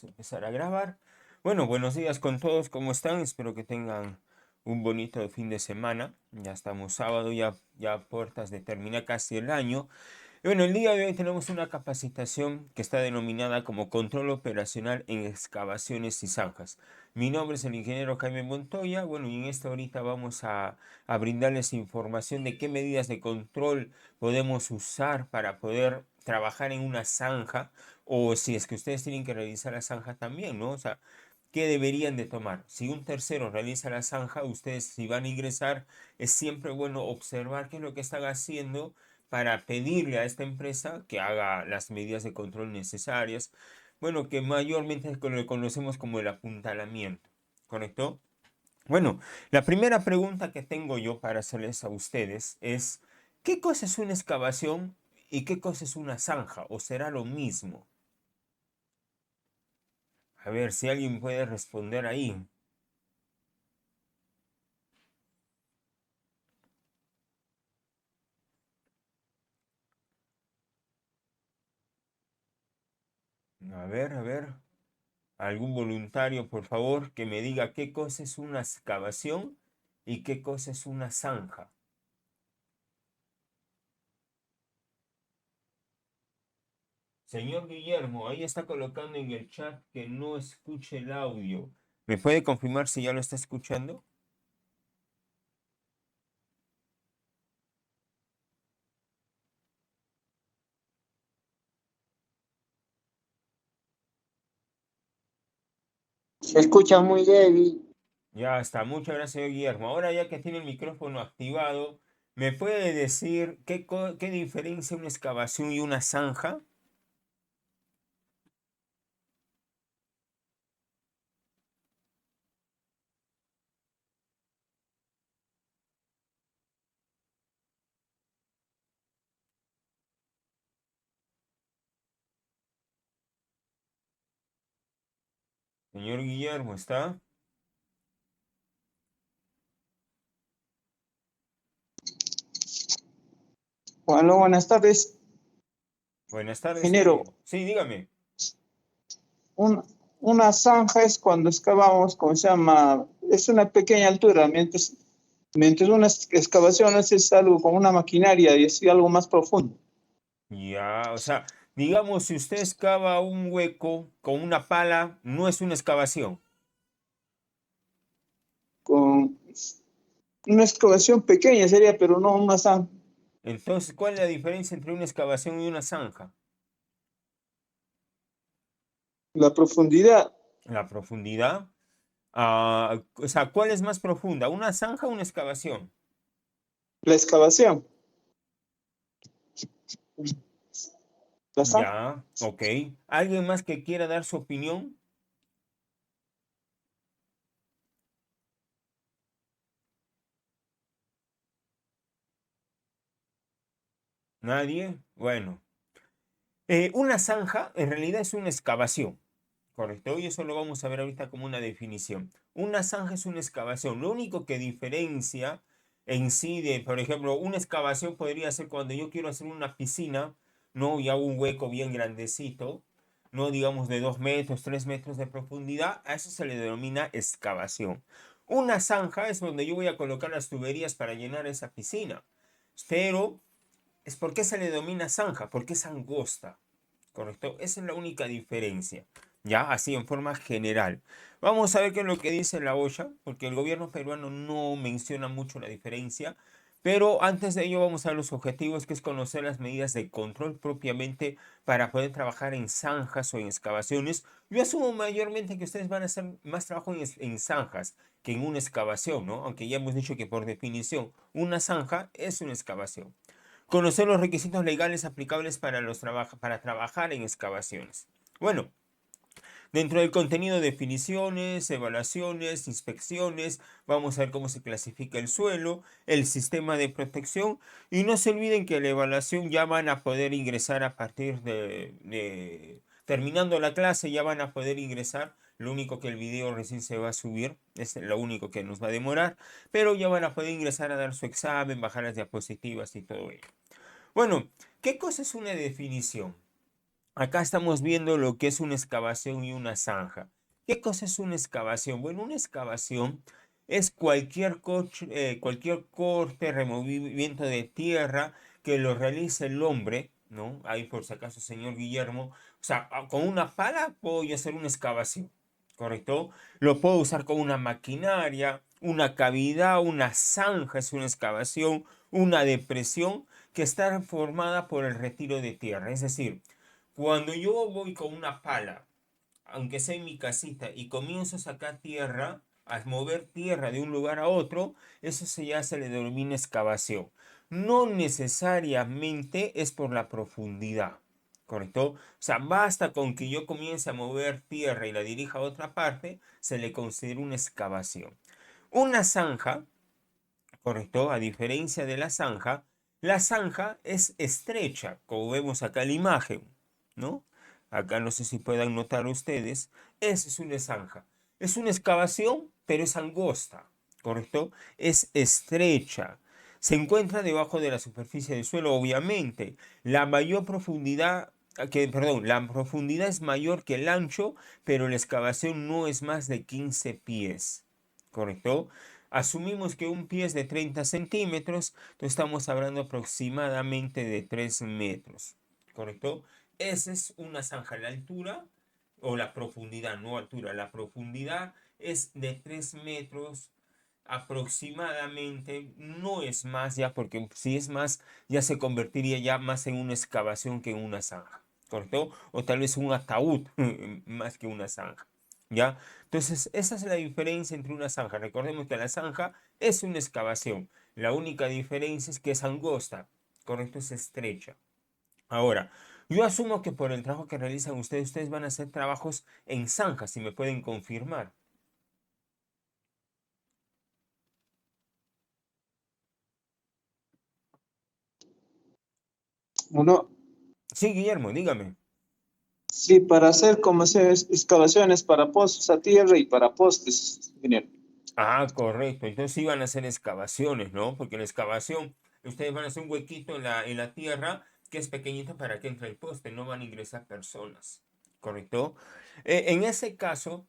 Empezar a grabar. Bueno, buenos días con todos, ¿cómo están? Espero que tengan un bonito fin de semana. Ya estamos sábado, ya a puertas de terminar casi el año. Y bueno, el día de hoy tenemos una capacitación que está denominada como Control Operacional en Excavaciones y Zanjas. Mi nombre es el ingeniero Jaime Montoya. Bueno, y en esta horita vamos a brindarles información de qué medidas de control podemos usar para poder trabajar en una zanja, o si es que ustedes tienen que realizar la zanja también, ¿no? O sea, ¿qué deberían de tomar? Si un tercero realiza la zanja, ustedes si van a ingresar, es siempre bueno observar qué es lo que están haciendo para pedirle a esta empresa que haga las medidas de control necesarias. Bueno, que mayormente lo conocemos como el apuntalamiento, ¿correcto? Bueno, la primera pregunta que tengo yo para hacerles a ustedes es, ¿qué cosa es una excavación y qué cosa es una zanja? ¿O será lo mismo? A ver si alguien puede responder ahí. A ver. Algún voluntario, por favor, que me diga qué cosa es una excavación y qué cosa es una zanja. Señor Guillermo, ahí está colocando en el chat que no escuche el audio. ¿Me puede confirmar si ya lo está escuchando? Se escucha muy débil. Ya está, muchas gracias, señor Guillermo. Ahora ya que tiene el micrófono activado, ¿me puede decir qué diferencia una excavación y una zanja? Señor Guillermo, ¿está? Bueno, buenas tardes, Buenas tardes, ingeniero. sí, dígame. Un- una zanja es cuando excavamos, ¿cómo se llama? Es una pequeña altura, mientras una excavación es algo con una maquinaria y es algo más profundo. Ya, o sea, digamos, si usted excava un hueco con una pala, no es una excavación. Con una excavación pequeña sería, pero no una zanja. Entonces, ¿cuál es la diferencia entre una excavación y una zanja? La profundidad, La profundidad. O sea, ¿cuál es más profunda? ¿Una zanja o una excavación? la excavación, la zanja. Ya, ok. ¿Alguien más que quiera dar su opinión? ¿Nadie? Bueno. Una zanja en realidad es una excavación, ¿correcto? Y eso lo vamos a ver ahorita como una definición. Una zanja es una excavación. Lo único que diferencia en sí de, por ejemplo, una excavación podría ser cuando yo quiero hacer una piscina, ¿no? Y hago un hueco bien grandecito, no digamos de 2 metros, 3 metros de profundidad, a eso se le denomina excavación. Una zanja es donde yo voy a colocar las tuberías para llenar esa piscina. Pero es porque se le denomina zanja, porque es angosta, ¿correcto? Esa es la única diferencia, ya así en forma general. Vamos a ver qué es lo que dice la OSHA, porque el gobierno peruano no menciona mucho la diferencia, pero antes de ello vamos a ver los objetivos, que es conocer las medidas de control propiamente para poder trabajar en zanjas o en excavaciones. Yo asumo mayormente que ustedes van a hacer más trabajo en zanjas que en una excavación, ¿no? Aunque ya hemos dicho que por definición una zanja es una excavación. Conocer los requisitos legales aplicables para trabajar en excavaciones. Bueno, dentro del contenido, definiciones, evaluaciones, inspecciones, vamos a ver cómo se clasifica el suelo, el sistema de protección, y no se olviden que la evaluación ya van a poder ingresar a partir terminando la clase, ya van a poder ingresar. Lo único que el video recién se va a subir, es lo único que nos va a demorar, pero ya van a poder ingresar a dar su examen, bajar las diapositivas y todo ello. Bueno, ¿qué cosa es una definición? acá estamos viendo lo que es una excavación y una zanja. ¿Qué cosa es una excavación? Bueno, una excavación es cualquier corte, removimiento de tierra que lo realice el hombre, ¿no? Ahí por si acaso, señor Guillermo. O sea, con una pala puedo yo hacer una excavación, ¿correcto? Lo puedo usar con una maquinaria, una cavidad, una zanja es una excavación, una depresión que está formada por el retiro de tierra. Es decir, cuando yo voy con una pala, aunque sea en mi casita, y comienzo a sacar tierra, a mover tierra de un lugar a otro, eso se le denomina excavación. No necesariamente es por la profundidad, ¿correcto? O sea, basta con que yo comience a mover tierra y la dirija a otra parte, se le considera una excavación. Una zanja, ¿correcto? A diferencia de la zanja es estrecha, como vemos acá en la imagen, ¿no? Acá no sé si puedan notar ustedes, esa es una zanja. Es una excavación, pero es angosta, ¿correcto? Es estrecha. Se encuentra debajo de la superficie del suelo, obviamente. La mayor profundidad, perdón, la profundidad es mayor que el ancho, pero la excavación no es más de 15 pies, ¿correcto? Asumimos que un pie es de 30 centímetros, entonces estamos hablando aproximadamente de 3 metros, ¿correcto? Esa es una zanja. La altura o la profundidad, no altura, la profundidad es de 3 metros aproximadamente, no es más ya, porque si es más, ya se convertiría ya más en una excavación que en una zanja, ¿correcto? O tal vez un ataúd más que una zanja, ¿ya? Entonces, esa es la diferencia entre una zanja. Recordemos que la zanja es una excavación. La única diferencia es que es angosta, ¿correcto? Es estrecha. Ahora, yo asumo que por el trabajo que realizan ustedes van a hacer trabajos en zanjas, si me pueden confirmar. Uno, Sí, Guillermo, dígame. sí, para hacer como se excavaciones para pozos a tierra y para postes, ingeniero. Ah, correcto. Entonces iban a hacer excavaciones, ¿no? Porque en la excavación ustedes van a hacer un huequito en la tierra que es pequeñito para que entre el poste, no van a ingresar personas, ¿correcto? En ese caso,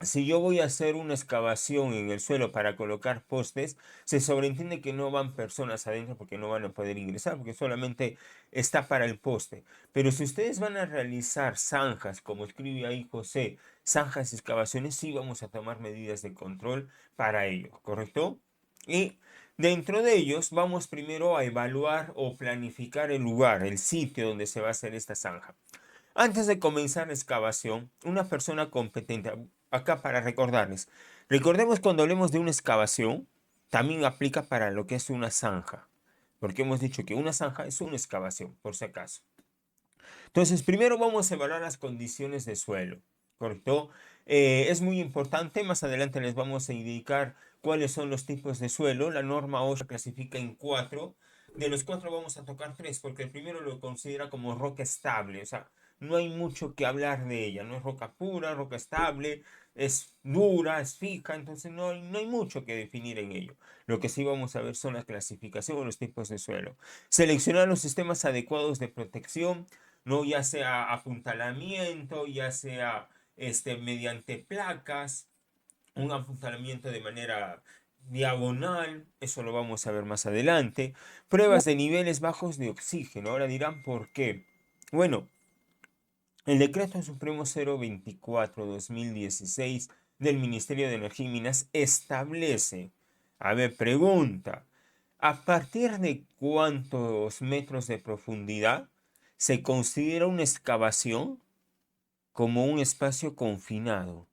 si yo voy a hacer una excavación en el suelo para colocar postes, se sobreentiende que no van personas adentro porque no van a poder ingresar, porque solamente está para el poste. Pero si ustedes van a realizar zanjas, como escribe ahí José, zanjas y excavaciones, sí vamos a tomar medidas de control para ello, ¿correcto? Y dentro de ellos vamos primero a evaluar o planificar el lugar, el sitio donde se va a hacer esta zanja. Antes de comenzar la excavación, una persona competente, acá para recordarles, recordemos cuando hablemos de una excavación, también aplica para lo que es una zanja, porque hemos dicho que una zanja es una excavación, por si acaso. Entonces, primero vamos a evaluar las condiciones de suelo, ¿correcto? Es muy importante, más adelante les vamos a indicar cuáles son los tipos de suelo. La norma OSHA clasifica en cuatro. De los cuatro vamos a tocar tres, porque el primero lo considera como roca estable, o sea, no hay mucho que hablar de ella, no es roca pura, roca estable, es dura, es fija, entonces no hay mucho que definir en ello. Lo que sí vamos a ver son la clasificación o los tipos de suelo. Seleccionar los sistemas adecuados de protección, ¿no? Ya sea apuntalamiento, ya sea mediante placas, un apuntalamiento de manera diagonal, eso lo vamos a ver más adelante. Pruebas de niveles bajos de oxígeno. Ahora dirán por qué. Bueno, el decreto supremo 024/2016 del Ministerio de Energía y Minas establece, a ver, pregunta, ¿a partir de cuántos metros de profundidad se considera una excavación como un espacio confinado?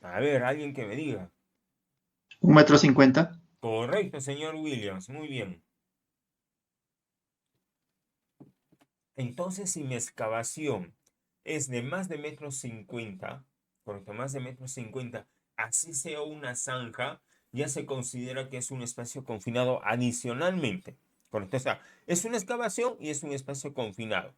A ver, alguien que me diga. 1,50 m. Correcto, señor Williams, muy bien. Entonces, si mi excavación es de más de metro 50, correcto, más de metro 50, así sea una zanja, ya se considera que es un espacio confinado adicionalmente, correcto. O sea, es una excavación y es un espacio confinado.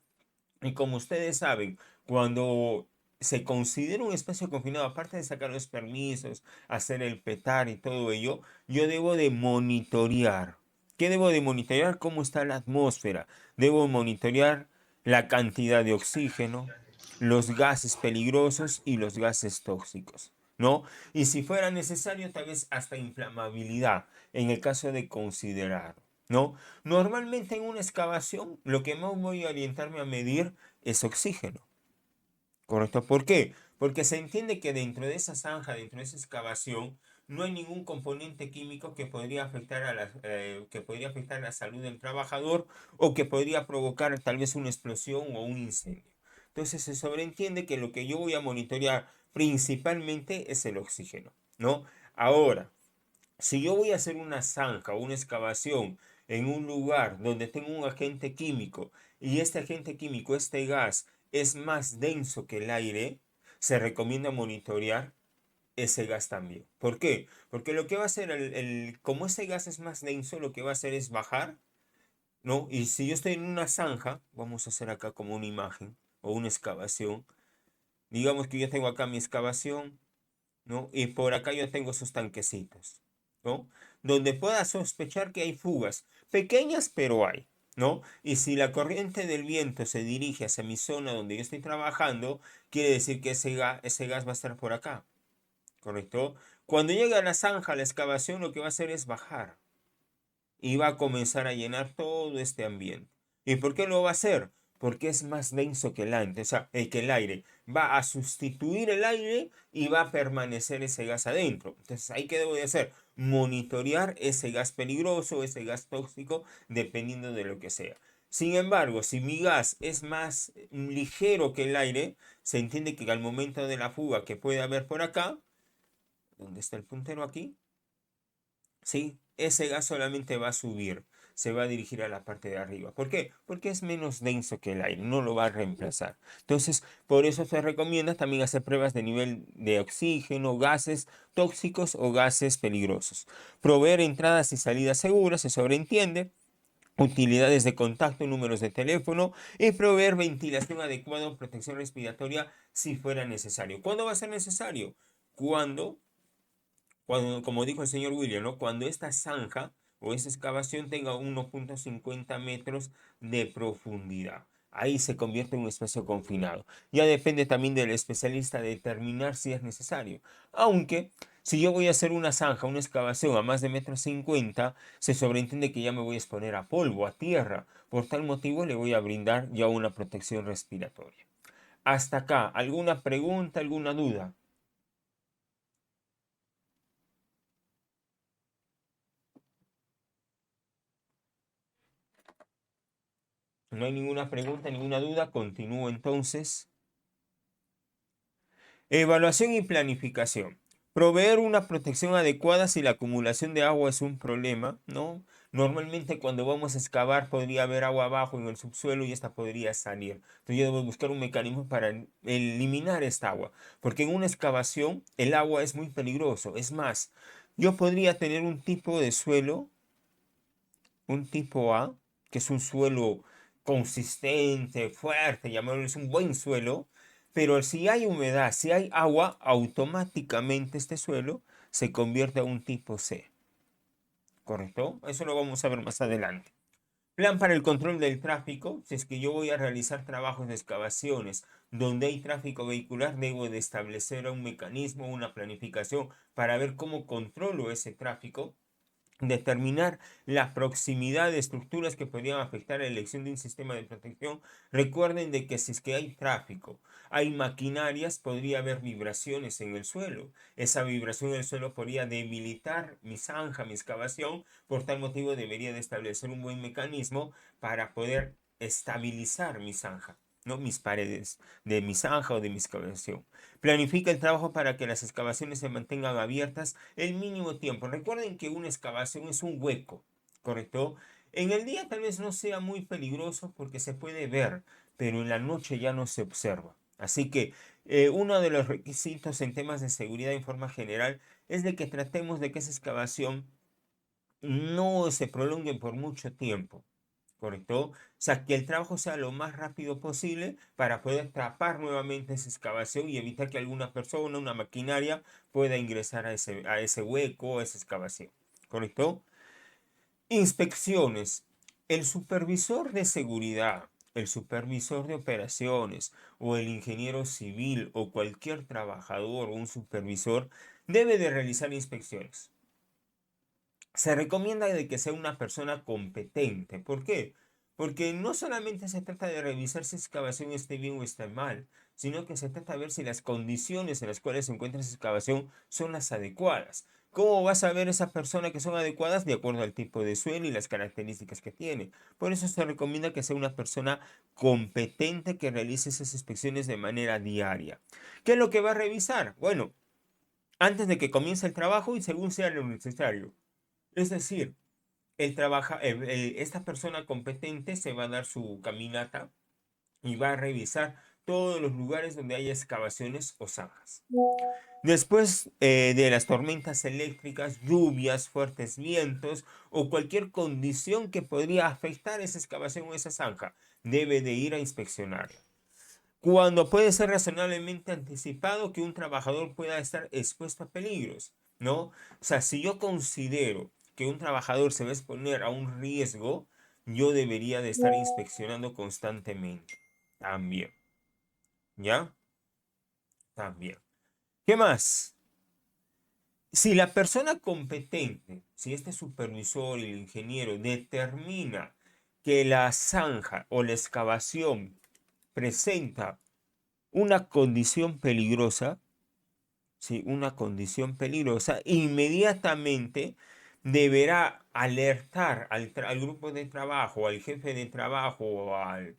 Y como ustedes saben, cuando se considera un espacio confinado, aparte de sacar los permisos, hacer el petar y todo ello, yo debo de monitorear. ¿Qué debo de monitorear? ¿Cómo está la atmósfera? Debo monitorear la cantidad de oxígeno, los gases peligrosos y los gases tóxicos, ¿no? Y si fuera necesario, tal vez hasta inflamabilidad, en el caso de considerar, ¿no? Normalmente en una excavación, lo que más voy a orientarme a medir es oxígeno, ¿correcto? ¿Por qué? Porque se entiende que dentro de esa zanja, dentro de esa excavación, no hay ningún componente químico que podría afectar que podría afectar la salud del trabajador o que podría provocar tal vez una explosión o un incendio. Entonces se sobreentiende que lo que yo voy a monitorear principalmente es el oxígeno, ¿no? Ahora, si yo voy a hacer una zanja o una excavación en un lugar donde tengo un agente químico y este agente químico, este gas, es más denso que el aire, se recomienda monitorear ese gas también. ¿Por qué? Porque lo que va a hacer, como ese gas es más denso, lo que va a hacer es bajar, ¿no? Y si yo estoy en una zanja, vamos a hacer acá como una imagen o una excavación, digamos que yo tengo acá mi excavación, ¿no? Y por acá yo tengo esos tanquecitos, ¿no? Donde pueda sospechar que hay fugas, pequeñas pero hay, ¿no? Y si la corriente del viento se dirige hacia mi zona donde yo estoy trabajando, quiere decir que ese gas va a estar por acá, ¿correcto? Cuando llegue a la zanja, la excavación lo que va a hacer es bajar y va a comenzar a llenar todo este ambiente. ¿Y por qué lo va a hacer? Porque es más denso que el aire, o sea, que el aire. Va a sustituir el aire y va a permanecer ese gas adentro. Entonces, ¿ahí qué debo de hacer? Monitorear ese gas peligroso, ese gas tóxico, dependiendo de lo que sea. Sin embargo, si mi gas es más ligero que el aire, se entiende que al momento de la fuga que puede haber por acá, ¿dónde está el puntero aquí? ¿Sí? Ese gas solamente va a subir, se va a dirigir a la parte de arriba. ¿Por qué? Porque es menos denso que el aire, no lo va a reemplazar. Entonces, por eso se recomienda también hacer pruebas de nivel de oxígeno, gases tóxicos o gases peligrosos. Proveer entradas y salidas seguras, se sobreentiende. Utilidades de contacto, números de teléfono y proveer ventilación adecuada o protección respiratoria si fuera necesario. ¿Cuándo va a ser necesario? Cuando como dijo el señor William, ¿no? Cuando esta zanja o esa excavación tenga 1,50 metros de profundidad. Ahí se convierte en un espacio confinado. Ya depende también del especialista determinar si es necesario. Aunque, si yo voy a hacer una zanja, una excavación a más de 1,50 m, se sobreentiende que ya me voy a exponer a polvo, a tierra. Por tal motivo le voy a brindar ya una protección respiratoria. Hasta acá, ¿alguna pregunta, alguna duda? No hay ninguna pregunta, ninguna duda. Continúo entonces. Evaluación y planificación. Proveer una protección adecuada si la acumulación de agua es un problema, ¿no? Normalmente cuando vamos a excavar podría haber agua abajo en el subsuelo y esta podría salir. Entonces yo debo buscar un mecanismo para eliminar esta agua. Porque en una excavación el agua es muy peligroso. Es más, yo podría tener un tipo de suelo, un tipo A, que es un suelo consistente, fuerte, llamémoslo, es un buen suelo, pero si hay humedad, si hay agua, automáticamente este suelo se convierte a un tipo C, ¿correcto? Eso lo vamos a ver más adelante. Plan para el control del tráfico. Si es que yo voy a realizar trabajos de excavaciones donde hay tráfico vehicular, debo de establecer un mecanismo, una planificación para ver cómo controlo ese tráfico. Determinar la proximidad de estructuras que podrían afectar la elección de un sistema de protección. Recuerden de que si es que hay tráfico, hay maquinarias, podría haber vibraciones en el suelo. Esa vibración en el suelo podría debilitar mi zanja, mi excavación. Por tal motivo debería de establecer un buen mecanismo para poder estabilizar mi zanja, ¿no? Mis paredes de mi zanja o de mi excavación. Planifica el trabajo para que las excavaciones se mantengan abiertas el mínimo tiempo. Recuerden que una excavación es un hueco, ¿correcto? En el día tal vez no sea muy peligroso porque se puede ver, pero en la noche ya no se observa. Así que uno de los requisitos en temas de seguridad en forma general es de que tratemos de que esa excavación no se prolongue por mucho tiempo. ¿Correcto? O sea, que el trabajo sea lo más rápido posible para poder tapar nuevamente esa excavación y evitar que alguna persona, una maquinaria, pueda ingresar a ese hueco, a esa excavación. ¿Correcto? Inspecciones. El supervisor de seguridad, el supervisor de operaciones o el ingeniero civil o cualquier trabajador o un supervisor debe de realizar inspecciones. Se recomienda de que sea una persona competente. ¿Por qué? Porque no solamente se trata de revisar si esa excavación esté bien o está mal, sino que se trata de ver si las condiciones en las cuales se encuentra esa excavación son las adecuadas. ¿Cómo vas a ver esa persona que son adecuadas? De acuerdo al tipo de suelo y las características que tiene. Por eso se recomienda que sea una persona competente que realice esas inspecciones de manera diaria. ¿Qué es lo que va a revisar? Bueno, antes de que comience el trabajo y según sea lo necesario. Es decir, esta persona competente se va a dar su caminata y va a revisar todos los lugares donde haya excavaciones o zanjas. Después de las tormentas eléctricas, lluvias, fuertes vientos o cualquier condición que podría afectar esa excavación o esa zanja, debe de ir a inspeccionarla. Cuando puede ser razonablemente anticipado que un trabajador pueda estar expuesto a peligros, ¿no? O sea, si yo considero que un trabajador se va a exponer a un riesgo, yo debería de estar inspeccionando constantemente. También, ¿ya? También. ¿Qué más? Si la persona competente, si este supervisor y el ingeniero determina que la zanja o la excavación presenta una condición peligrosa, ¿sí? Una condición peligrosa, inmediatamente deberá alertar al grupo de trabajo, al jefe de trabajo o al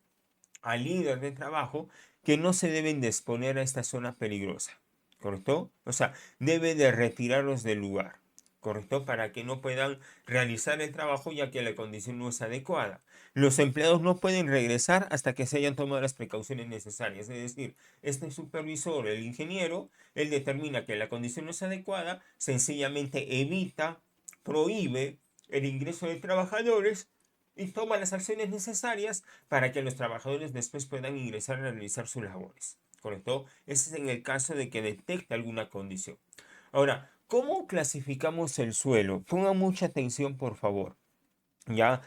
líder de trabajo que no se deben de exponer a esta zona peligrosa, ¿correcto? O sea, debe de retirarlos del lugar, ¿correcto? Para que no puedan realizar el trabajo ya que la condición no es adecuada. Los empleados no pueden regresar hasta que se hayan tomado las precauciones necesarias. Es decir, este supervisor, el ingeniero, él determina que la condición no es adecuada, sencillamente evita, prohíbe el ingreso de trabajadores y toma las acciones necesarias para que los trabajadores después puedan ingresar a realizar sus labores. ¿Correcto? Ese es en el caso de que detecte alguna condición. Ahora, ¿cómo clasificamos el suelo? Pongan mucha atención, por favor. ¿Ya?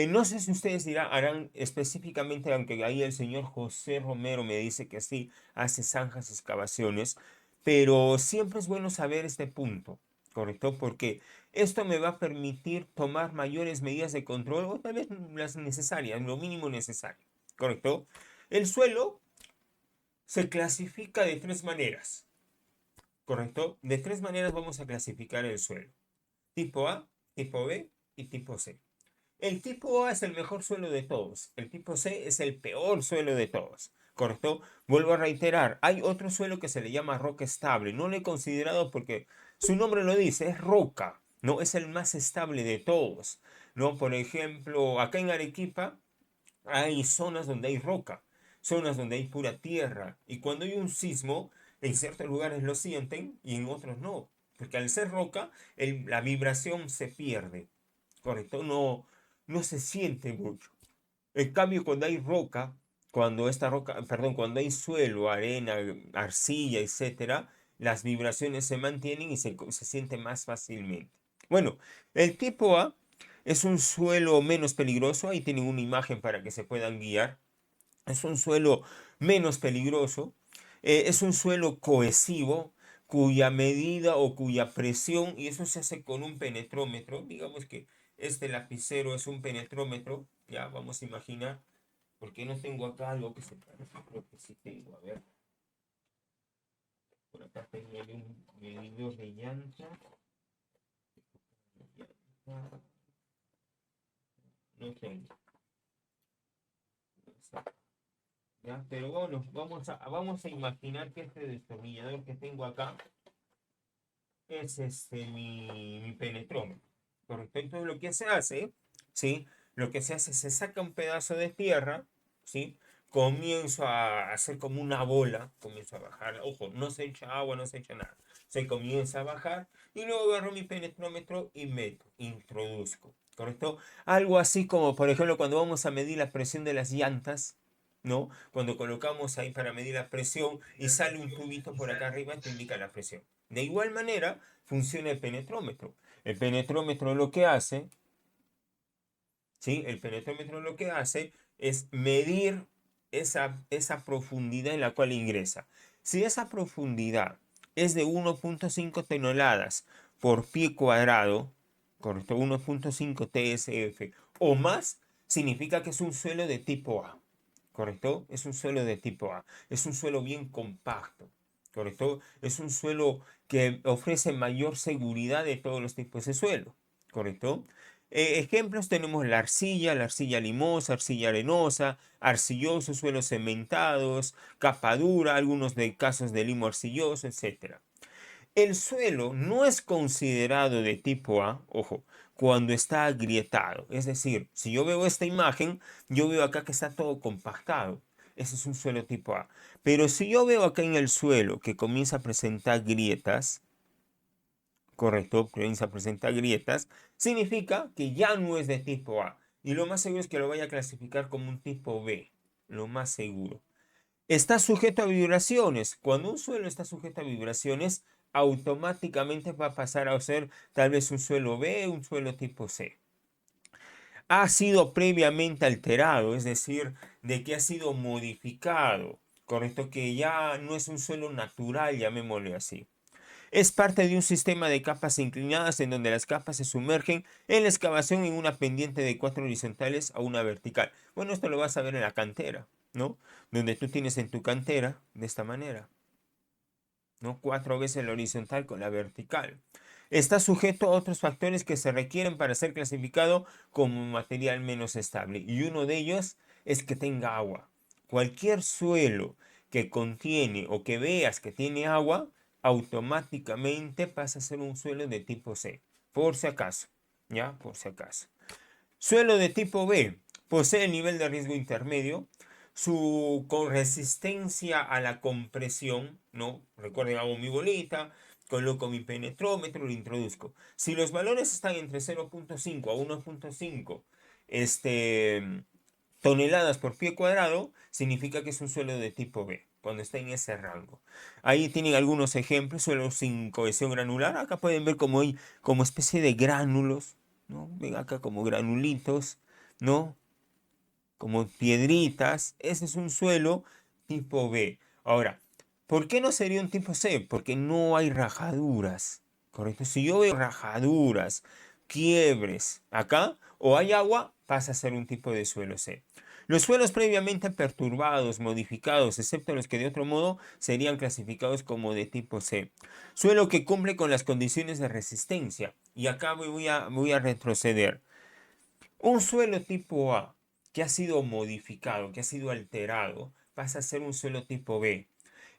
No sé si ustedes harán específicamente, aunque ahí el señor José Romero me dice que sí, hace zanjas, excavaciones, pero siempre es bueno saber este punto, ¿correcto? Porque esto me va a permitir tomar mayores medidas de control o tal vez las necesarias, lo mínimo necesario, ¿correcto? El suelo se clasifica de tres maneras, ¿correcto? De tres maneras vamos a clasificar el suelo. Tipo A, tipo B y tipo C. El tipo A es el mejor suelo de todos. El tipo C es el peor suelo de todos. ¿Correcto? Vuelvo a reiterar, hay otro suelo que se le llama roca estable. No lo he considerado porque su nombre lo dice, es roca. No es el más estable de todos. ¿No? Por ejemplo, acá en Arequipa hay zonas donde hay roca, zonas donde hay pura tierra. Y cuando hay un sismo, en ciertos lugares lo sienten y en otros no. Porque al ser roca, la vibración se pierde. ¿Correcto? No, no se siente mucho. En cambio, cuando hay roca, cuando esta roca, perdón, cuando hay suelo, arena, arcilla, etcétera, las vibraciones se mantienen y se siente más fácilmente. Bueno, el tipo A es un suelo menos peligroso. Ahí tienen una imagen para que se puedan guiar. Es un suelo menos peligroso. Es un suelo cohesivo cuya medida o cuya presión, y eso se hace con un penetrómetro, digamos que este lapicero es un penetrómetro, ya vamos a imaginar, porque no tengo acá algo que se parece, creo que sí tengo, a ver, por acá tenía yo un medidor de llanta, no tengo, ya, pero bueno, vamos a imaginar que este destornillador que tengo acá es mi penetrómetro, ¿correcto? Entonces lo que se hace, ¿sí? Lo que se hace, se saca un pedazo de tierra, ¿sí? Comienzo a hacer como una bola, comienzo a bajar, ojo, no se echa agua, no se echa nada, se comienza a bajar y luego agarro mi penetrómetro y meto, introduzco, ¿correcto? Algo así como, por ejemplo, cuando vamos a medir la presión de las llantas, ¿no? Cuando colocamos ahí para medir la presión y sale un tubito por acá arriba, te indica la presión. De igual manera funciona el penetrómetro. El penetrómetro lo que hace ¿sí? El penetrómetro lo que hace es medir esa profundidad en la cual ingresa. Si esa profundidad es de 1.5 toneladas por pie cuadrado, correcto, 1.5 TSF o más, significa que es un suelo de tipo A, correcto, es un suelo de tipo A, es un suelo bien compacto, correcto, es un suelo que ofrece mayor seguridad de todos los tipos de suelo, correcto. Ejemplos tenemos la arcilla limosa, arcilla arenosa, arcillosos, suelos cementados, capa dura, algunos de casos de limo arcilloso, etc. El suelo no es considerado de tipo A, ojo, cuando está agrietado. Es decir, si yo veo esta imagen, yo veo acá que está todo compactado. Ese es un suelo tipo A. Pero si yo veo acá en el suelo que comienza a presentar grietas, correcto, comienza a presentar grietas, significa que ya no es de tipo A. Y lo más seguro es que lo vaya a clasificar como un tipo B. Lo más seguro. Está sujeto a vibraciones. Cuando un suelo está sujeto a vibraciones, automáticamente va a pasar a ser tal vez un suelo B, un suelo tipo C. Ha sido previamente alterado, es decir, de que ha sido modificado, correcto, que ya no es un suelo natural, llamémosle así. Es parte de un sistema de capas inclinadas en donde las capas se sumergen en la excavación en una pendiente de 4 horizontales a una vertical. Bueno, esto lo vas a ver en la cantera, ¿no? Donde tú tienes en tu cantera de esta manera, ¿no? 4 veces la horizontal con la vertical. Está sujeto a otros factores que se requieren para ser clasificado como material menos estable. Y uno de ellos es que tenga agua. Cualquier suelo que contiene o que veas que tiene agua, automáticamente pasa a ser un suelo de tipo C. Por si acaso, ¿ya? Por si acaso. Suelo de tipo B posee el nivel de riesgo intermedio, su con resistencia a la compresión, ¿no? Recuerden, hago mi bolita, coloco mi penetrómetro, lo introduzco. Si los valores están entre 0.5 a 1.5 toneladas por pie cuadrado, significa que es un suelo de tipo B, cuando está en ese rango. Ahí tienen algunos ejemplos, suelos sin cohesión granular. Acá pueden ver como hay como especie de gránulos, ¿no? Ven acá como granulitos, ¿no? Como piedritas. Ese es un suelo tipo B. Ahora, ¿por qué no sería un tipo C? Porque no hay rajaduras, ¿correcto? Si yo veo rajaduras, quiebres acá, o hay agua, pasa a ser un tipo de suelo C. Los suelos previamente perturbados, modificados, excepto los que de otro modo serían clasificados como de tipo C. Suelo que cumple con las condiciones de resistencia. Y acá voy a retroceder. Un suelo tipo A que ha sido modificado, que ha sido alterado, pasa a ser un suelo tipo B.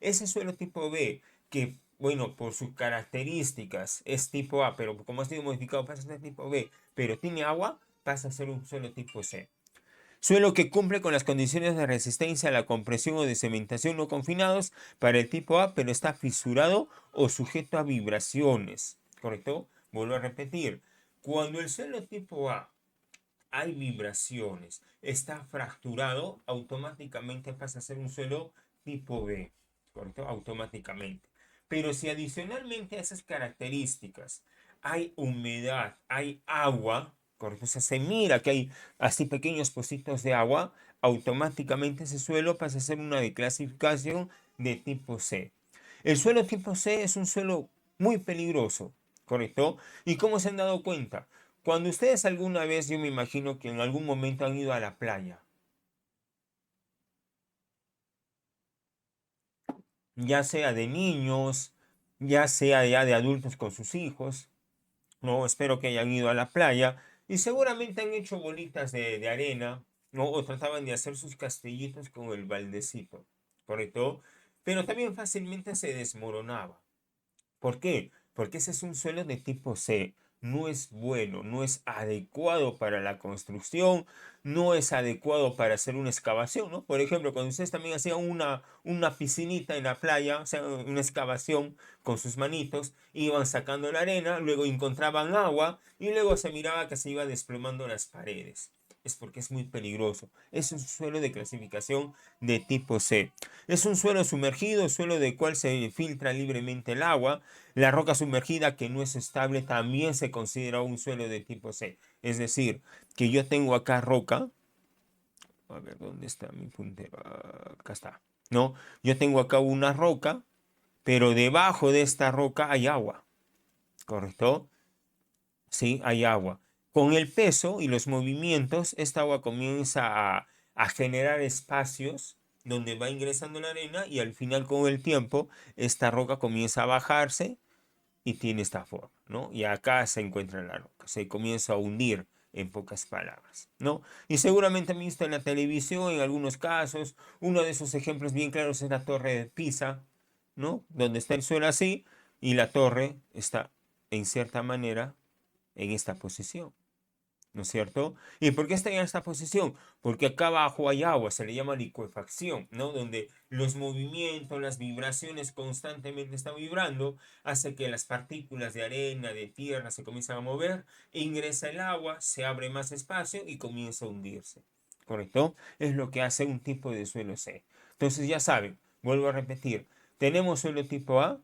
Ese suelo tipo B que, bueno, por sus características es tipo A, pero como ha sido modificado pasa a ser tipo B, pero tiene agua, pasa a ser un suelo tipo C. Suelo que cumple con las condiciones de resistencia a la compresión o de cementación no confinados para el tipo A, pero está fisurado o sujeto a vibraciones. ¿Correcto? Vuelvo a repetir. Cuando el suelo tipo A hay vibraciones, está fracturado, automáticamente pasa a ser un suelo tipo B, ¿correcto? Automáticamente. Pero si adicionalmente a esas características hay humedad, hay agua, ¿correcto? O sea, se mira que hay así pequeños pocitos de agua, automáticamente ese suelo pasa a ser una de clasificación de tipo C. El suelo tipo C es un suelo muy peligroso, ¿correcto? ¿Y cómo se han dado cuenta? Cuando ustedes alguna vez, yo me imagino que en algún momento han ido a la playa, ya sea de niños, ya sea ya de adultos con sus hijos, no, espero que hayan ido a la playa y seguramente han hecho bolitas de arena, ¿no? O trataban de hacer sus castillitos con el baldecito, ¿correcto? Pero también fácilmente se desmoronaba. ¿Por qué? Porque ese es un suelo de tipo C. No es bueno, no es adecuado para la construcción, no es adecuado para hacer una excavación, ¿no? Por ejemplo, cuando ustedes también hacían una piscinita en la playa, o sea, una excavación con sus manitos, iban sacando la arena, luego encontraban agua y luego se miraba que se iba desplomando las paredes. es porque es muy peligroso. Es un suelo de clasificación de tipo C. Es un suelo sumergido, suelo del cual se filtra libremente el agua. La roca sumergida que no es estable también se considera un suelo de tipo C. Es decir, que yo tengo acá roca. A ver, ¿dónde está mi puntero? Acá está. ¿No? Yo tengo acá una roca, pero debajo de esta roca hay agua. ¿Correcto? Sí, hay agua. Con el peso y los movimientos, esta agua comienza a generar espacios donde va ingresando la arena y al final con el tiempo esta roca comienza a bajarse y tiene esta forma, ¿no? Y acá se encuentra la roca, se comienza a hundir en pocas palabras, ¿no? Y seguramente han visto en la televisión, en algunos casos, uno de esos ejemplos bien claros es la torre de Pisa, ¿no? Donde está el suelo así y la torre está en cierta manera en esta posición, ¿no es cierto? ¿Y por qué está en esta posición? Porque acá abajo hay agua, se le llama licuefacción, ¿no? Donde los movimientos, las vibraciones constantemente están vibrando, hace que las partículas de arena, de tierra se comiencen a mover, ingresa el agua, se abre más espacio y comienza a hundirse, ¿correcto? Es lo que hace un tipo de suelo C. Entonces ya saben, vuelvo a repetir, tenemos suelo tipo A,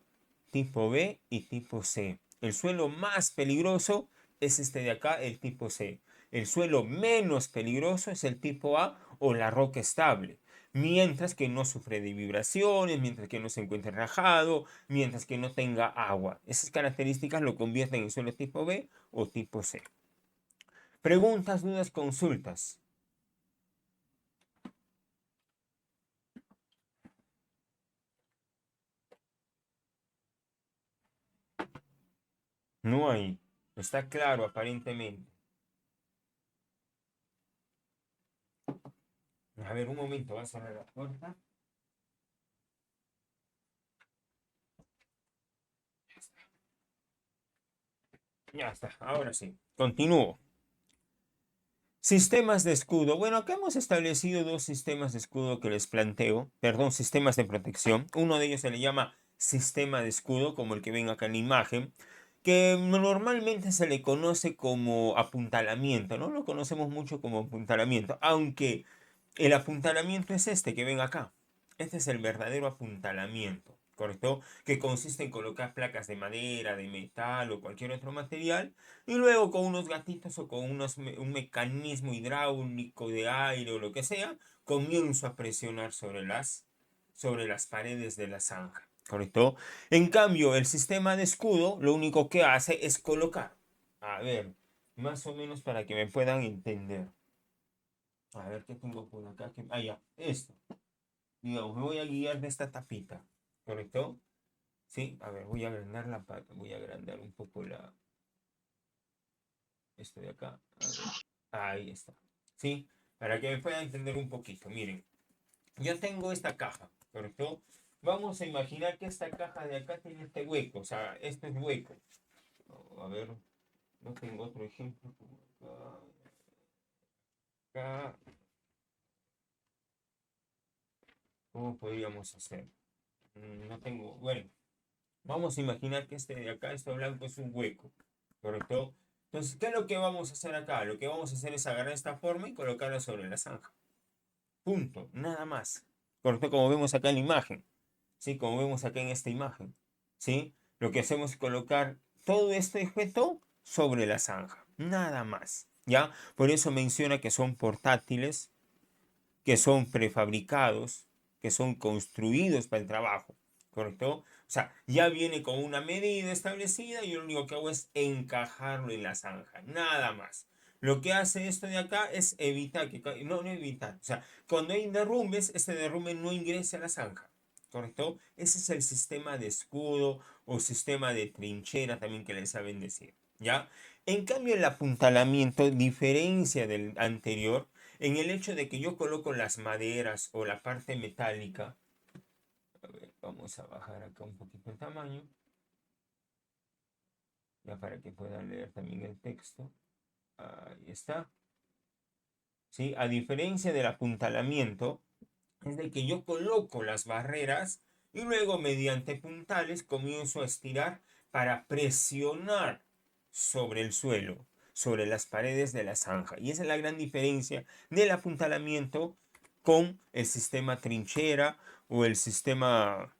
tipo B y tipo C. El suelo más peligroso es este de acá, el tipo C. El suelo menos peligroso es el tipo A o la roca estable. Mientras que no sufre de vibraciones, mientras que no se encuentre rajado, mientras que no tenga agua. Esas características lo convierten en suelo tipo B o tipo C. Preguntas, dudas, consultas. No hay. Está claro aparentemente. A ver, un momento, va a cerrar la puerta. Ya está, ahora sí. Continúo. Sistemas de escudo. Bueno, acá hemos establecido dos sistemas de escudo que les planteo. Perdón, sistemas de protección. Uno de ellos se le llama sistema de escudo, como el que ven acá en la imagen, que normalmente se le conoce como apuntalamiento, ¿no? Lo conocemos mucho como apuntalamiento, aunque el apuntalamiento es este que ven acá. Este es el verdadero apuntalamiento, ¿correcto? Que consiste en colocar placas de madera, de metal o cualquier otro material y luego con unos gatitos o con un mecanismo hidráulico de aire o lo que sea, comienzo a presionar sobre las paredes de la zanja, ¿correcto? En cambio, el sistema de escudo lo único que hace es colocar. A ver, más o menos para que me puedan entender. A ver qué tengo por acá. Ah, ya, esto. Digamos, me voy a guiar de esta tapita. ¿Correcto? Sí, a ver, voy a agrandar la pata. Voy a agrandar un poco esto de acá. A ver, ahí está. ¿Sí? Para que me puedan entender un poquito. Miren, yo tengo esta caja. ¿Correcto? Vamos a imaginar que esta caja de acá tiene este hueco. O sea, este es hueco. A ver, no tengo otro ejemplo. Acá. ¿Cómo podríamos hacer? No tengo. Bueno. Vamos a imaginar que este de acá, este blanco, es un hueco, ¿correcto? Entonces, ¿qué es lo que vamos a hacer acá? Lo que vamos a hacer es agarrar esta forma y colocarla sobre la zanja. Punto, nada más. ¿Correcto? Como vemos acá en la imagen. ¿Sí? Como vemos acá en esta imagen. ¿Sí? Lo que hacemos es colocar todo este objeto sobre la zanja. Nada más. ¿Ya? Por eso menciona que son portátiles, que son prefabricados, que son construidos para el trabajo, ¿correcto? O sea, ya viene con una medida establecida y yo lo único que hago es encajarlo en la zanja, nada más. Lo que hace esto de acá es evitar que, no evitar, o sea, cuando hay derrumbes, este derrumbe no ingrese a la zanja, ¿correcto? Ese es el sistema de escudo o sistema de trinchera también que le saben decir, ¿ya? En cambio, el apuntalamiento diferencia del anterior en el hecho de que yo coloco las maderas o la parte metálica. A ver, vamos a bajar acá un poquito el tamaño, ya para que puedan leer también el texto. Ahí está. ¿Sí? A diferencia del apuntalamiento, es de que yo coloco las barreras y luego mediante puntales comienzo a estirar para presionar sobre el suelo, sobre las paredes de la zanja. Y esa es la gran diferencia del apuntalamiento con el sistema trinchera o el sistema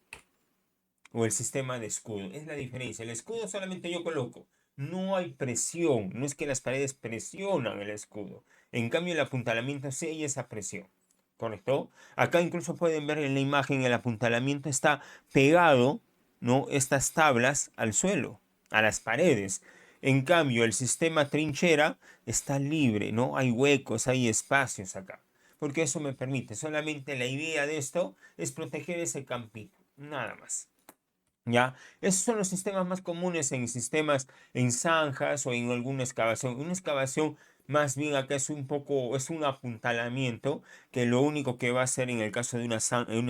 de escudo. Es la diferencia. El escudo solamente yo coloco. No hay presión. No es que las paredes presionan el escudo. En cambio, el apuntalamiento sí hay esa presión. ¿Correcto? Acá incluso pueden ver en la imagen el apuntalamiento está pegado, ¿no? Estas tablas al suelo, a las paredes. En cambio, el sistema trinchera está libre, ¿no? Hay huecos, hay espacios acá. Porque eso me permite. Solamente la idea de esto es proteger ese campito. Nada más. ¿Ya? Esos son los sistemas más comunes en sistemas, en zanjas o en alguna excavación. Una excavación más bien acá es es un apuntalamiento que lo único que va a hacer en el caso de una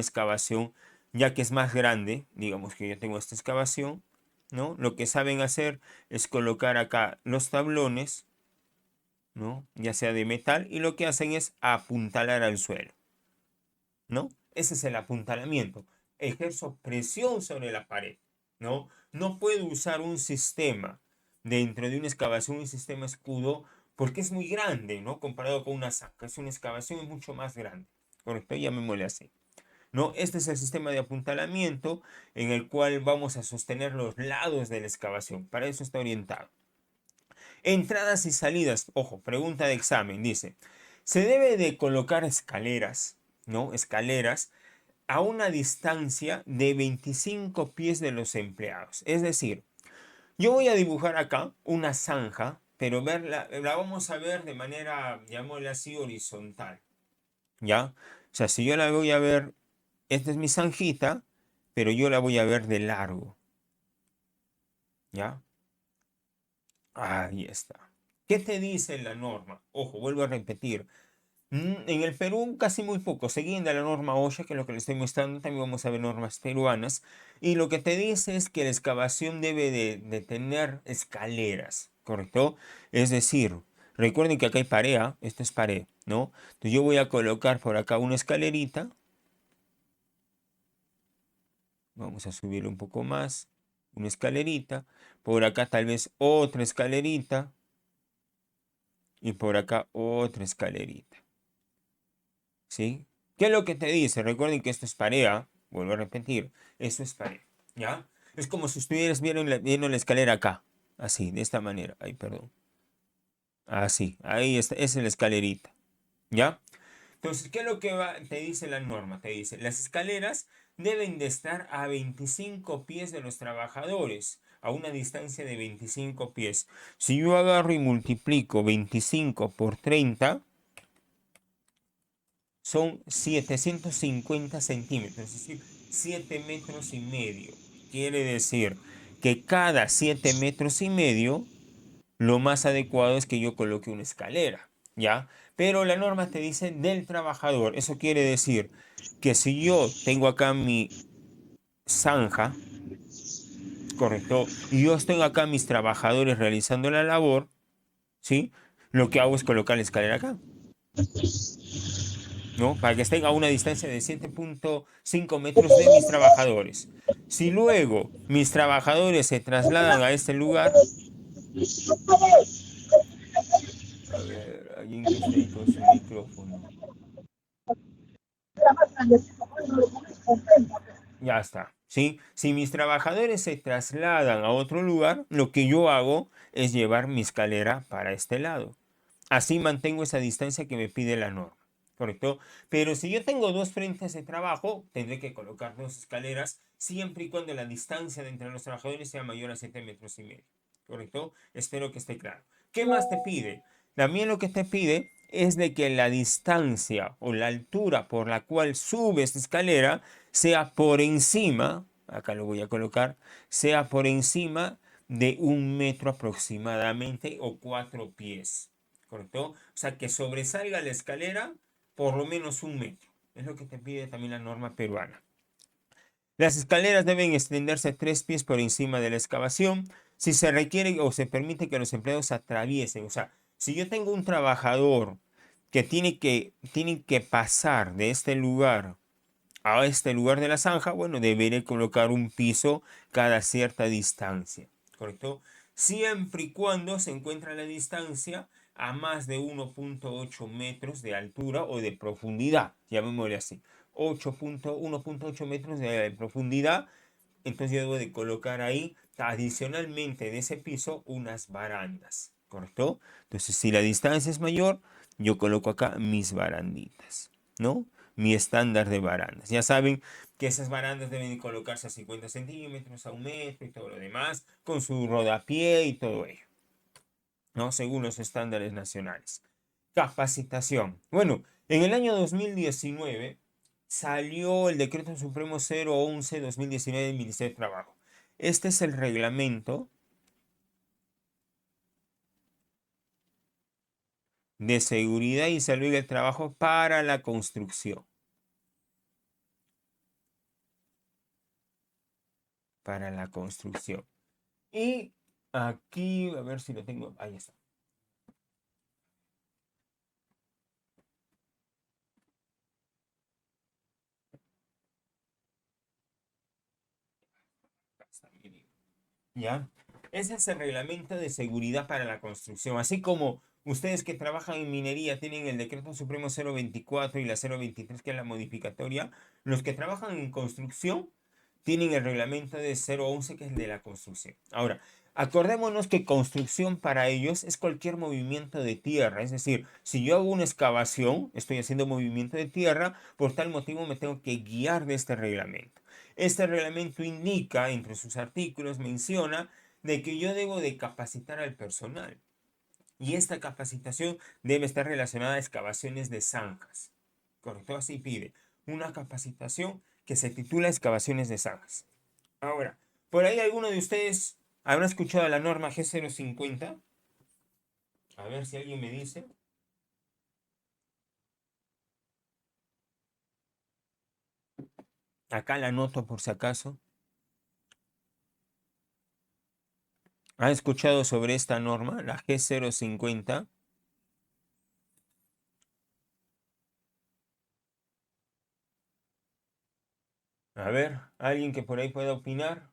excavación, ya que es más grande, digamos que yo tengo esta excavación, ¿no? Lo que saben hacer es colocar acá los tablones, ¿no? Ya sea de metal, y lo que hacen es apuntalar al suelo, ¿no? Ese es el apuntalamiento. Ejerzo presión sobre la pared, ¿no? No puedo usar un sistema dentro de una excavación, un sistema escudo, porque es muy grande, ¿no? Comparado con una zanja. Es una excavación mucho más grande. Correcto, llamémosle así. ¿No? Este es el sistema de apuntalamiento en el cual vamos a sostener los lados de la excavación. Para eso está orientado. Entradas y salidas. Ojo, pregunta de examen. Dice, se debe de colocar escaleras, ¿no? Escaleras a una distancia de 25 pies de los empleados. Es decir, yo voy a dibujar acá una zanja, pero la vamos a ver de manera, llamémosla así, horizontal. ¿Ya? O sea, si yo la voy a ver, esta es mi zanjita, pero yo la voy a ver de largo. ¿Ya? Ahí está. ¿Qué te dice la norma? Ojo, vuelvo a repetir. En el Perú casi muy poco, siguiendo la norma OSHA, que es lo que les estoy mostrando, también vamos a ver normas peruanas, y lo que te dice es que la excavación debe de tener escaleras, ¿correcto? Es decir, recuerden que acá hay pared, ¿ah? Esto es pared, ¿no? Entonces yo voy a colocar por acá una escalerita, vamos a subir un poco más, una escalerita, por acá tal vez otra escalerita, y por acá otra escalerita. ¿Sí? ¿Qué es lo que te dice? Recuerden que esto es pared, vuelvo a repetir, eso es pared, ¿ya? Es como si estuvieras viendo la escalera acá, así, de esta manera, ay, perdón, así, ahí está, esa es la escalerita, ¿ya? Entonces, ¿qué es lo que te dice la norma? Te dice, las escaleras deben de estar a 25 pies de los trabajadores, a una distancia de 25 pies. Si yo agarro y multiplico 25 por 30, son 750 centímetros, es decir, 7 metros y medio. Quiere decir que cada 7 metros y medio, lo más adecuado es que yo coloque una escalera, ¿ya? Pero la norma te dice del trabajador. Eso quiere decir que si yo tengo acá mi zanja, correcto, y yo tengo acá mis trabajadores realizando la labor, ¿sí? Lo que hago es colocar la escalera acá, ¿no? Para que estén a una distancia de 7.5 metros de mis trabajadores. Si luego mis trabajadores se trasladan a este lugar, a ver, alguien que está ahí con su micrófono. Ya está, ¿sí? Si mis trabajadores se trasladan a otro lugar, lo que yo hago es llevar mi escalera para este lado. Así mantengo esa distancia que me pide la norma, ¿correcto? Pero si yo tengo dos frentes de trabajo, tendré que colocar dos escaleras siempre y cuando la distancia de entre los trabajadores sea mayor a 7 metros y medio, ¿correcto? Espero que esté claro. ¿Qué más te pide? También lo que te pide es de que la distancia o la altura por la cual sube esta escalera sea por encima, acá lo voy a colocar, sea por encima de 1 metro aproximadamente o 4 pies. ¿Correcto? O sea, que sobresalga la escalera por lo menos 1 metro. Es lo que te pide también la norma peruana. Las escaleras deben extenderse 3 pies por encima de la excavación. Si se requiere o se permite que los empleados atraviesen. O sea, si yo tengo un trabajador que tiene que pasar de este lugar a este lugar de la zanja, bueno, deberé colocar un piso cada cierta distancia. ¿Correcto? siempre y cuando se encuentra la distancia a más de 1.8 metros de altura o de profundidad, llamémosle así, 1.8 metros de profundidad. Entonces yo debo de colocar ahí, adicionalmente de ese piso, unas barandas, ¿correcto? Entonces si la distancia es mayor, yo coloco acá mis baranditas, ¿no? Mi estándar de barandas. Ya saben que esas barandas deben colocarse a 50 centímetros, a 1 metro y todo lo demás, con su rodapié y todo ello, ¿no? Según los estándares nacionales. Capacitación. Bueno, en el año 2019 salió el Decreto Supremo 011-2019 del Ministerio de Trabajo. Este es el reglamento de seguridad y salud del trabajo para la construcción. Para la construcción. Y aquí, a ver si lo tengo. Ahí está. ¿Ya? Ese es el reglamento de seguridad para la construcción. Así como ustedes que trabajan en minería tienen el Decreto Supremo 024 y la 023, que es la modificatoria, los que trabajan en construcción tienen el reglamento de 011, que es el de la construcción. Ahora, acordémonos que construcción para ellos es cualquier movimiento de tierra. Es decir, si yo hago una excavación, estoy haciendo movimiento de tierra, por tal motivo me tengo que guiar de este reglamento. Este reglamento indica, entre sus artículos, menciona de que yo debo de capacitar al personal. Y esta capacitación debe estar relacionada a excavaciones de zanjas. Correcto, así pide. Una capacitación que se titula excavaciones de zanjas. Ahora, por ahí alguno de ustedes habrá escuchado la norma G050. A ver si alguien me dice. Acá la anoto por si acaso. ¿Ha escuchado sobre esta norma, la G050? A ver, alguien que por ahí pueda opinar.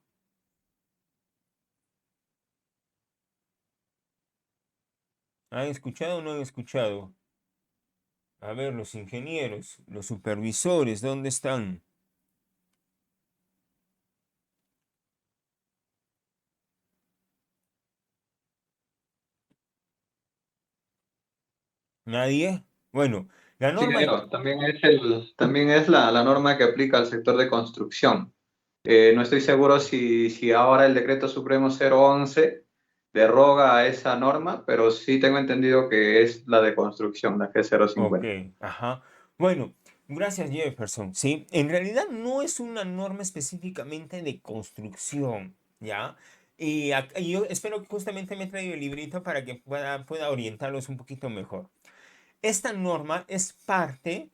¿Han escuchado o no han escuchado? A ver, los ingenieros, los supervisores, ¿dónde están? ¿Nadie? Bueno, la Sí, norma... claro, también es la norma que aplica al sector de construcción. No estoy seguro si ahora el Decreto Supremo 011 deroga a esa norma, pero sí tengo entendido que es la de construcción, la Ok, G050. ajá. Bueno, gracias Jefferson. Sí, en realidad no es una norma específicamente de construcción, ¿ya? Y yo espero que justamente me he traído el librito para que pueda orientarlos un poquito mejor. Esta norma es parte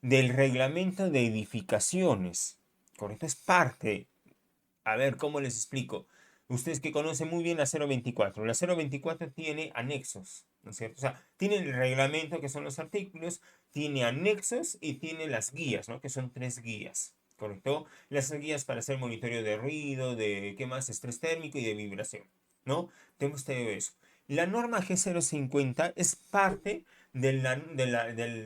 del reglamento de edificaciones, ¿correcto? Es parte. A ver, ¿cómo les explico? Ustedes que conocen muy bien la 024. La 024 tiene anexos, ¿no es cierto? O sea, tiene el reglamento, que son los artículos, tiene anexos y tiene las guías, ¿no? Que son 3 guías, ¿correcto? Las guías para hacer monitoreo de ruido, de, ¿qué más? Estrés térmico y de vibración, ¿no? Tenemos todo eso. La norma G050 es parte del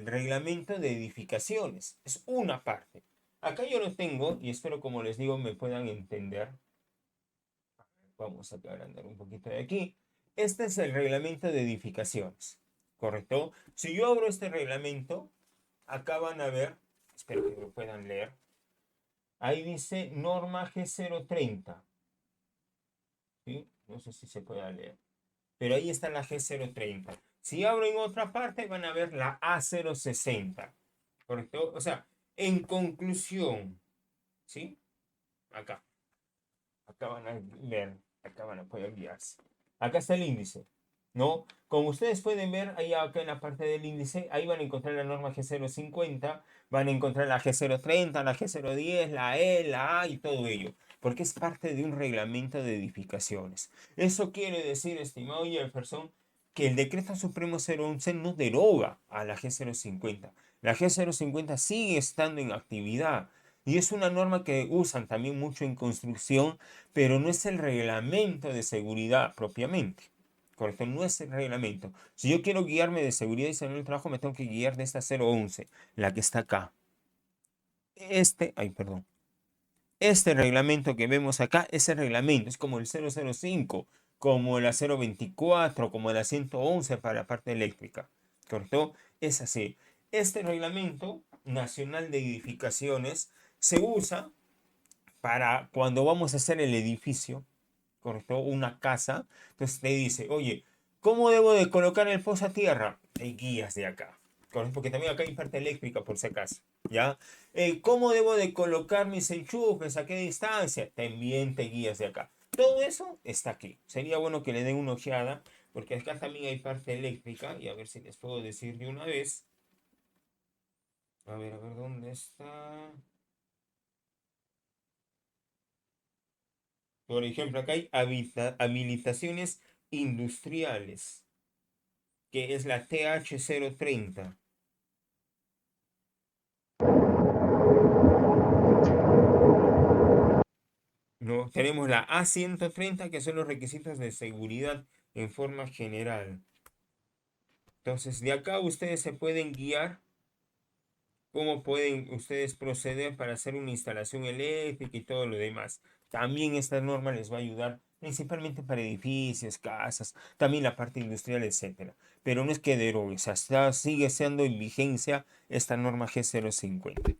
reglamento de edificaciones. Es una parte. Acá yo lo tengo y espero, como les digo, me puedan entender. Vamos a agrandar un poquito de aquí. Este es el reglamento de edificaciones, ¿correcto? Si yo abro este reglamento, acá van a ver, espero que lo puedan leer. Ahí dice norma G030, ¿sí? No sé si se puede leer, pero ahí está la G030. Si abro en otra parte, van a ver la A060, ¿correcto? O sea, en conclusión, ¿sí? Acá. Acá van a ver, acá van a poder guiarse. Acá está el índice, ¿no? Como ustedes pueden ver, ahí acá en la parte del índice, ahí van a encontrar la norma G050, van a encontrar la G030, la G010, la E, la A y todo ello, porque es parte de un reglamento de edificaciones. Eso quiere decir, estimado Jefferson, que el Decreto Supremo 011 no deroga a la G050. La G050 sigue estando en actividad. Y es una norma que usan también mucho en construcción, pero no es el reglamento de seguridad propiamente. Correcto, no es el reglamento. Si yo quiero guiarme de seguridad y salud del trabajo, me tengo que guiar de esta 011, la que está acá. Perdón. Este reglamento que vemos acá, ese reglamento es como el 005, como la 024, como la 111 para la parte eléctrica. ¿Correcto? Es así. Este reglamento nacional de edificaciones se usa para cuando vamos a hacer el edificio, ¿correcto? Una casa. Entonces te dice, oye, ¿cómo debo de colocar el pozo a tierra? Hay guías de acá, ¿correcto? Porque también acá hay parte eléctrica por si acaso, ¿ya? ¿Cómo debo de colocar mis enchufes? ¿A qué distancia? También te guías de acá. Todo eso está aquí. Sería bueno que le den una ojeada, porque acá también hay parte eléctrica, y a ver si les puedo decir de una vez. A ver, ¿dónde está? Por ejemplo, acá hay habilitaciones industriales, que es la TH030. ¿No? Tenemos la A130, que son los requisitos de seguridad en forma general. Entonces, de acá ustedes se pueden guiar cómo pueden ustedes proceder para hacer una instalación eléctrica y todo lo demás. También esta norma les va a ayudar principalmente para edificios, casas, también la parte industrial, etcétera. Pero no es que derogue, o sea, sigue siendo en vigencia esta norma G050.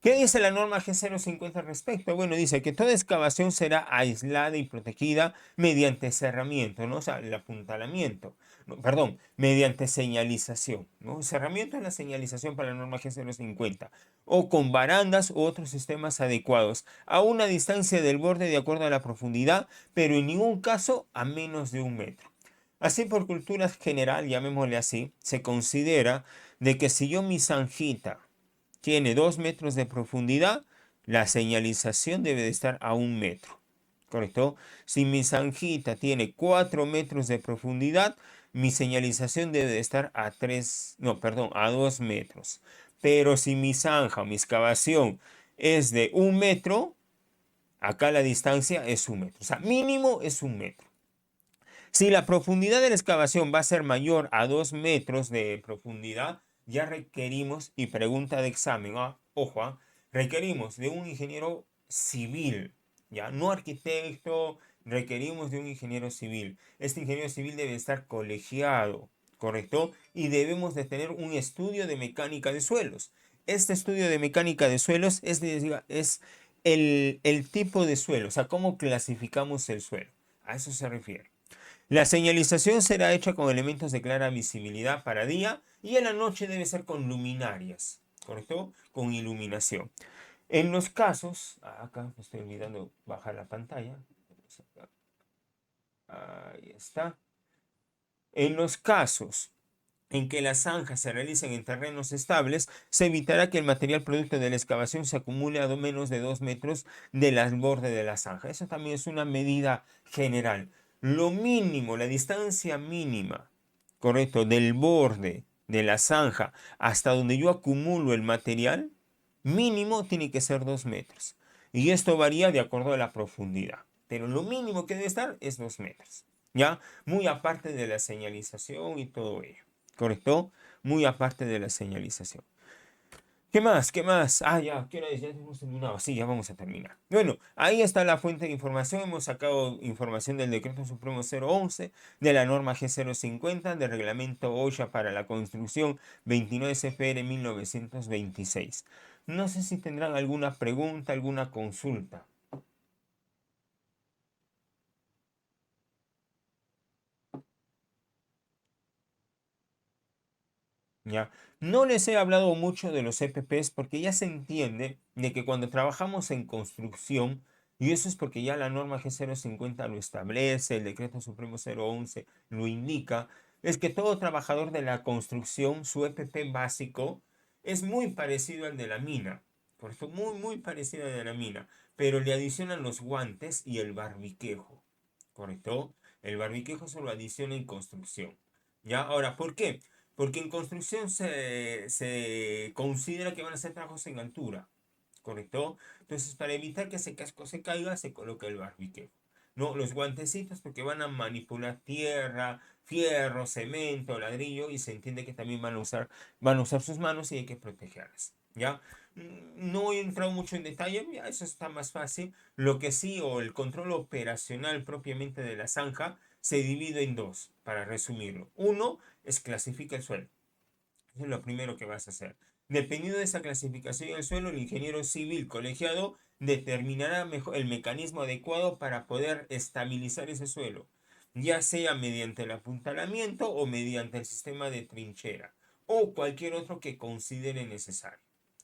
¿Qué dice la norma G050 al respecto? Bueno, dice que toda excavación será aislada y protegida mediante cerramiento, ¿no? O sea, el apuntalamiento, no, perdón, mediante señalización, ¿no? Cerramiento es la señalización para la norma G050, o con barandas u otros sistemas adecuados, a una distancia del borde de acuerdo a la profundidad, pero en ningún caso a menos de 1 metro. Así, por cultura general, llamémosle así, se considera de que si yo mi zanjita tiene 2 metros de profundidad, la señalización debe de estar a 1 metro. ¿Correcto? Si mi zanjita tiene 4 metros de profundidad, mi señalización debe de estar a 3, no, perdón, a 2 metros. Pero si mi zanja o mi excavación es de 1 metro, acá la distancia es 1 metro. O sea, mínimo es 1 metro. Si la profundidad de la excavación va a ser mayor a 2 metros de profundidad, ya requerimos, y pregunta de examen, ojo, requerimos de un ingeniero civil, ya no arquitecto, requerimos de un ingeniero civil. Este ingeniero civil debe estar colegiado, ¿correcto? Y debemos de tener un estudio de mecánica de suelos. Este estudio de mecánica de suelos es el tipo de suelo, o sea, cómo clasificamos el suelo. A eso se refiere. La señalización será hecha con elementos de clara visibilidad para día y en la noche debe ser con luminarias, ¿correcto? Con iluminación. En los casos, acá me estoy olvidando bajar la pantalla. Ahí está. En los casos en que las zanjas se realicen en terrenos estables, se evitará que el material producto de la excavación se acumule a menos de 2 metros del borde de la zanja. Eso también es una medida general. Lo mínimo, la distancia mínima, correcto, del borde de la zanja hasta donde yo acumulo el material, mínimo tiene que ser 2 metros. Y esto varía de acuerdo a la profundidad. Pero lo mínimo que debe estar es 2 metros. ¿Ya? Muy aparte de la señalización y todo ello. ¿Correcto? Muy aparte de la señalización. ¿Qué más? ¿Qué más? Ya, ¿qué hora es? Ya hemos terminado. Sí, ya vamos a terminar. Bueno, ahí está la fuente de información. Hemos sacado información del Decreto Supremo 011, de la norma G050, del Reglamento OSHA para la Construcción 29 CFR 1926. No sé si tendrán alguna pregunta, alguna consulta. ¿Ya? No les he hablado mucho de los EPPs porque ya se entiende de que cuando trabajamos en construcción, y eso es porque ya la norma G050 lo establece, el decreto supremo 011 lo indica, es que todo trabajador de la construcción, su EPP básico, es muy parecido al de la mina. Por eso, muy parecido al de la mina. Pero le adicionan los guantes y el barbiquejo. ¿Correcto? El barbiquejo se lo adiciona en construcción. ¿Ya? Ahora, ¿por qué? Porque en construcción se considera que van a ser trabajos en altura, ¿correcto? Entonces, para evitar que ese casco se caiga, se coloca el barbiquejo. ¿No? Los guantecitos porque van a manipular tierra, fierro, cemento, ladrillo y se entiende que también van a usar sus manos y hay que protegerlas. ¿Ya? No he entrado mucho en detalle, ya eso está más fácil. Lo que sí, o el control operacional propiamente de la zanja, se divide en dos, para resumirlo. Uno es clasifica el suelo. Eso es lo primero que vas a hacer. Dependiendo de esa clasificación del suelo, el ingeniero civil colegiado determinará el mecanismo adecuado para poder estabilizar ese suelo, ya sea mediante el apuntalamiento o mediante el sistema de trinchera o cualquier otro que considere necesario.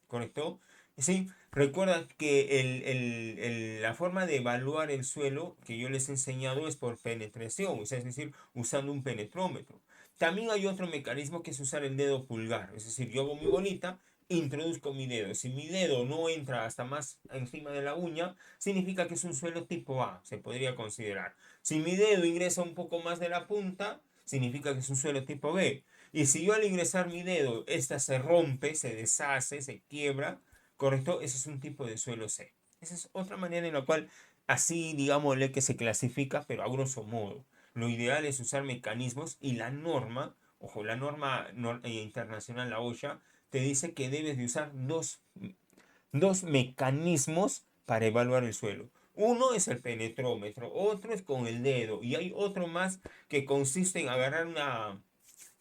¿Correcto? Sí, recuerda que la forma de evaluar el suelo que yo les he enseñado es por penetración, o sea, es decir, usando un penetrómetro. También hay otro mecanismo que es usar el dedo pulgar, es decir, yo hago mi bolita, introduzco mi dedo. Si mi dedo no entra hasta más encima de la uña, significa que es un suelo tipo A, se podría considerar. Si mi dedo ingresa un poco más de la punta, significa que es un suelo tipo B. Y si yo al ingresar mi dedo, esta se rompe, se deshace, se quiebra, ¿correcto? Ese es un tipo de suelo C. Esa es otra manera en la cual, así, digámosle que se clasifica, pero a grosso modo. Lo ideal es usar mecanismos y la norma, ojo, la norma internacional, la OSHA, te dice que debes de usar dos mecanismos para evaluar el suelo. Uno es el penetrómetro, otro es con el dedo y hay otro más que consiste en agarrar una,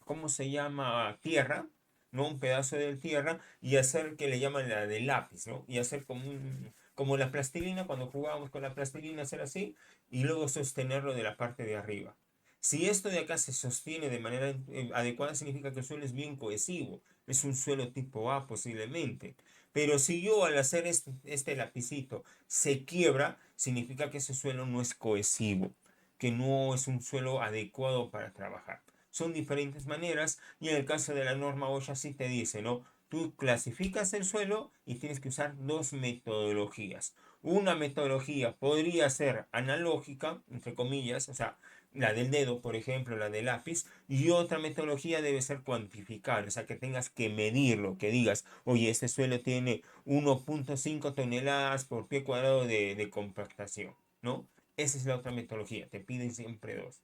¿cómo se llama? Tierra, ¿no? Un pedazo de tierra y hacer que le llaman la de lápiz, ¿no? Y hacer como la plastilina, cuando jugábamos con la plastilina, hacer así y luego sostenerlo de la parte de arriba. Si esto de acá se sostiene de manera adecuada, significa que el suelo es bien cohesivo. Es un suelo tipo A posiblemente. Pero si yo al hacer este lapicito se quiebra, significa que ese suelo no es cohesivo, que no es un suelo adecuado para trabajar. Son diferentes maneras y en el caso de la norma OSHA sí te dice, ¿no? Tú clasificas el suelo y tienes que usar dos metodologías. Una metodología podría ser analógica, entre comillas, o sea, la del dedo, por ejemplo, la del lápiz, y otra metodología debe ser cuantificar, o sea, que tengas que medirlo, que digas, oye, este suelo tiene 1.5 toneladas por pie cuadrado de compactación, ¿no? Esa es la otra metodología, te piden siempre dos.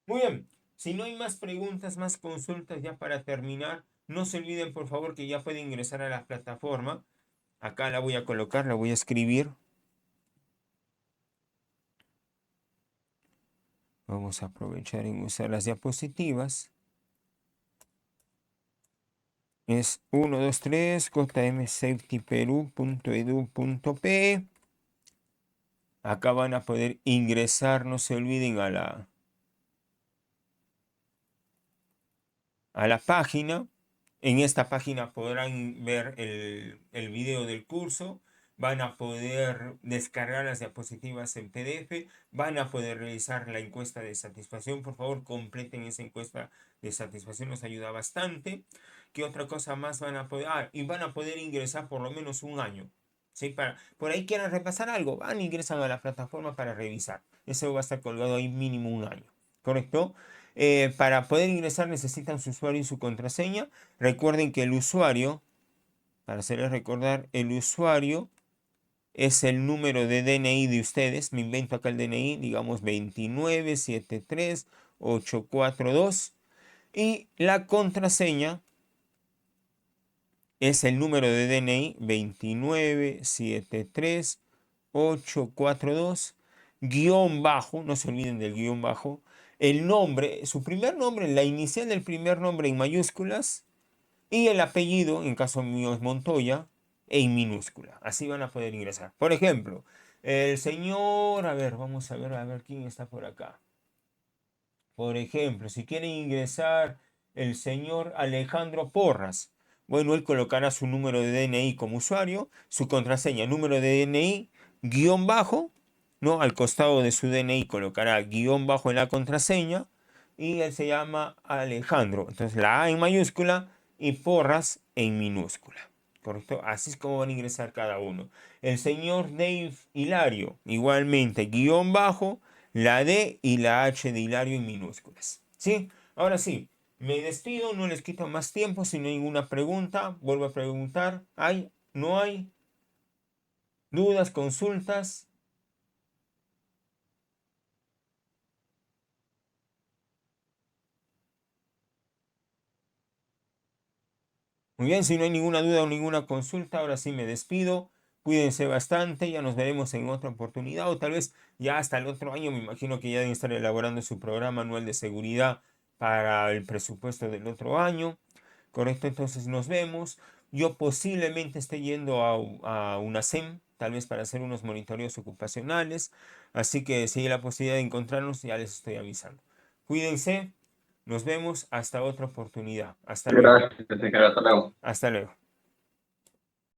Muy bien, si no hay más preguntas, más consultas ya para terminar, no se olviden por favor que ya pueden ingresar a la plataforma. Acá la voy a colocar, la voy a escribir. Vamos a aprovechar en usar las diapositivas. Es 123 jmsafetyperu.edu.pe. Acá van a poder ingresar, no se olviden a la página. En esta página podrán ver el video del curso, van a poder descargar las diapositivas en PDF, van a poder realizar la encuesta de satisfacción. Por favor, completen esa encuesta de satisfacción, nos ayuda bastante. ¿Qué otra cosa más van a poder? Y van a poder ingresar por lo menos un año. ¿Sí? Por ahí quieran repasar algo, van e ingresan a la plataforma para revisar. Eso va a estar colgado ahí mínimo un año. ¿Correcto? Para poder ingresar necesitan su usuario y su contraseña. Recuerden que el usuario, para hacerles recordar, el usuario es el número de DNI de ustedes. Me invento acá el DNI, digamos 2973842. Y la contraseña es el número de DNI 2973842, guión bajo, no se olviden del guión bajo, el nombre, su primer nombre, la inicial del primer nombre en mayúsculas y el apellido, en caso mío es Montoya, en minúscula. Así van a poder ingresar. Por ejemplo, el señor, a ver, vamos a ver quién está por acá. Por ejemplo, si quieren ingresar el señor Alejandro Porras, bueno, él colocará su número de DNI como usuario, su contraseña, número de DNI, guión bajo, ¿no? Al costado de su DNI colocará guión bajo en la contraseña y él se llama Alejandro. Entonces la A en mayúscula y Porras en minúscula. ¿Correcto? Así es como van a ingresar cada uno. El señor Dave Hilario, igualmente, guión bajo, la D y la H de Hilario en minúsculas. ¿Sí? Ahora sí, me despido, no les quito más tiempo. Si no hay ninguna pregunta, vuelvo a preguntar. ¿Hay? ¿No hay? ¿Dudas, consultas? Muy bien, si no hay ninguna duda o ninguna consulta, ahora sí me despido. Cuídense bastante, ya nos veremos en otra oportunidad o tal vez ya hasta el otro año. Me imagino que ya deben estar elaborando su programa anual de seguridad para el presupuesto del otro año. Correcto, entonces nos vemos. Yo posiblemente esté yendo a UNACEM, tal vez para hacer unos monitoreos ocupacionales. Así que si hay la posibilidad de encontrarnos, ya les estoy avisando. Cuídense, nos vemos hasta otra oportunidad. Hasta luego. Gracias, hasta luego. Hasta luego.